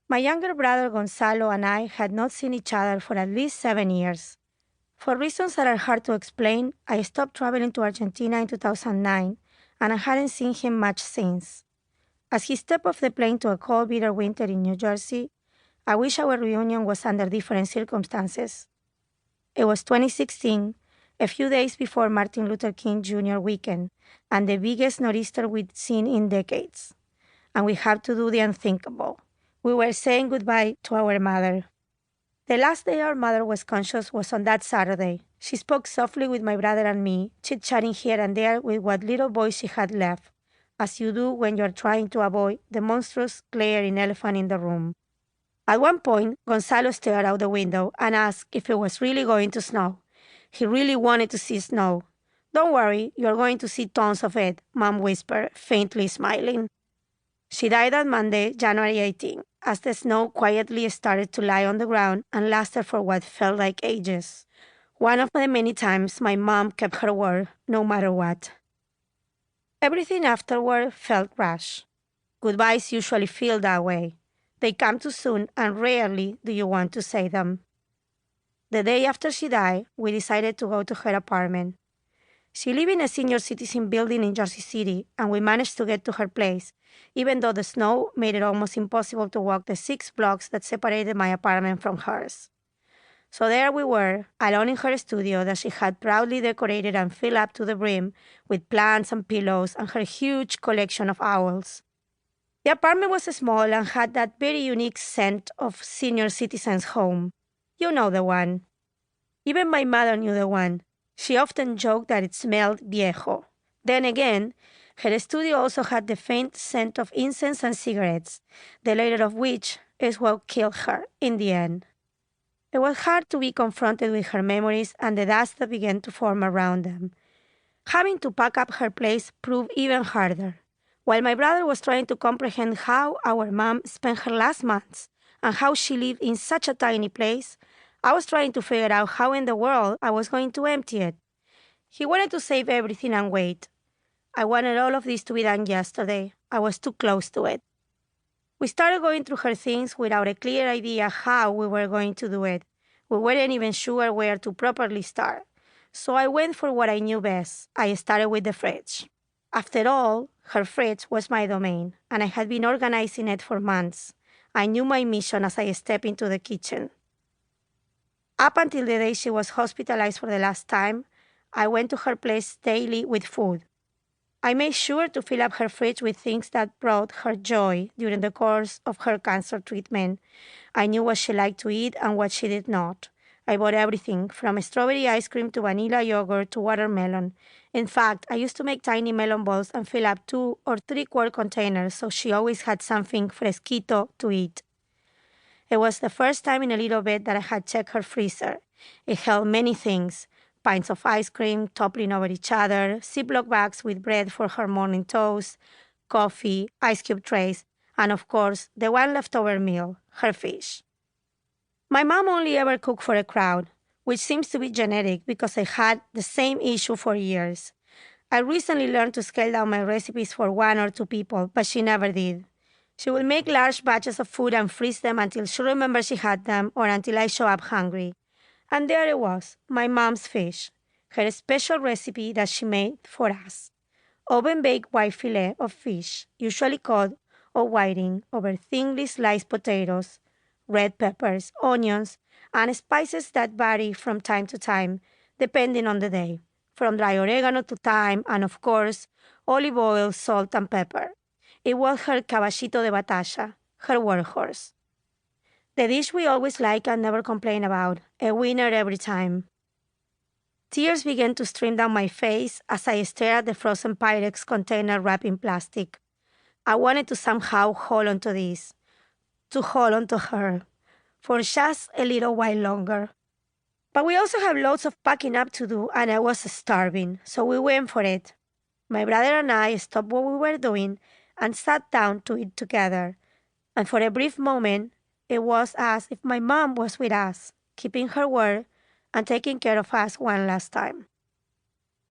My younger brother Gonzalo and I had not seen each other for at least 7 years. For reasons that are hard to explain, I stopped traveling to Argentina in 2009, and I hadn't seen him much since. As he stepped off the plane to a cold, bitter winter in New Jersey, I wish our reunion was under different circumstances. It was 2016, a few days before Martin Luther King Jr. weekend, and the biggest nor'easter we'd seen in decades. And we had to do the unthinkable. We were saying goodbye to our mother. The last day our mother was conscious was on that Saturday. She spoke softly with my brother and me, chit-chatting here and there with what little voice she had left, as you do when you're trying to avoid the monstrous, glaring elephant in the room. At one point, Gonzalo stared out the window and asked if it was really going to snow. He really wanted to see snow. "Don't worry, you're going to see tons of it," Mom whispered, faintly smiling. She died on Monday, January 18, as the snow quietly started to lie on the ground and lasted for what felt like ages. One of the many times my mom kept her word, no matter what. Everything afterward felt rushed. Goodbyes usually feel that way. They come too soon, and rarely do you want to say them. The day after she died, we decided to go to her apartment. She lived in a senior citizen building in Jersey City, and we managed to get to her place, even though the snow made it almost impossible to walk the 6 blocks that separated my apartment from hers. So there we were, alone in her studio that she had proudly decorated and filled up to the brim with plants and pillows and her huge collection of owls. The apartment was small and had that very unique scent of senior citizens' home. You know the one. Even my mother knew the one. She often joked that it smelled viejo. Then again, her studio also had the faint scent of incense and cigarettes, the latter of which is what killed her in the end. It was hard to be confronted with her memories and the dust that began to form around them. Having to pack up her place proved even harder. While my brother was trying to comprehend how our mom spent her last months and how she lived in such a tiny place, I was trying to figure out how in the world I was going to empty it. He wanted to save everything and wait. I wanted all of this to be done yesterday. I was too close to it. We started going through her things without a clear idea how we were going to do it. We weren't even sure where to properly start. So I went for what I knew best. I started with the fridge. After all, her fridge was my domain, and I had been organizing it for months. I knew my mission as I stepped into the kitchen. Up until the day she was hospitalized for the last time, I went to her place daily with food. I made sure to fill up her fridge with things that brought her joy during the course of her cancer treatment. I knew what she liked to eat and what she did not. I bought everything, from strawberry ice cream to vanilla yogurt to watermelon. In fact, I used to make tiny melon balls and fill up 2 or 3 quart containers so she always had something fresquito to eat. It was the first time in a little bit that I had checked her freezer. It held many things: pints of ice cream toppling over each other, Ziploc bags with bread for her morning toast, coffee, ice cube trays, and of course, the one leftover meal, her fish. My mom only ever cooked for a crowd, which seems to be genetic because I had the same issue for years. I recently learned to scale down my recipes for 1 or 2 people, but she never did. She would make large batches of food and freeze them until she remembered she had them or until I show up hungry. And there it was, my mom's fish, her special recipe that she made for us. Oven-baked white fillet of fish, usually cod or whiting, over thinly sliced potatoes, red peppers, onions, and spices that vary from time to time, depending on the day, from dry oregano to thyme, and of course, olive oil, salt, and pepper. It was her caballito de batalla, her workhorse. The dish we always like and never complain about, a winner every time. Tears began to stream down my face as I stared at the frozen Pyrex container wrapped in plastic. I wanted to somehow hold on to this, to hold on to her, for just a little while longer. But we also have loads of packing up to do, and I was starving, so we went for it. My brother and I stopped what we were doing and sat down to eat together, and for a brief moment, it was as if my mom was with us, keeping her word and taking care of us one last time.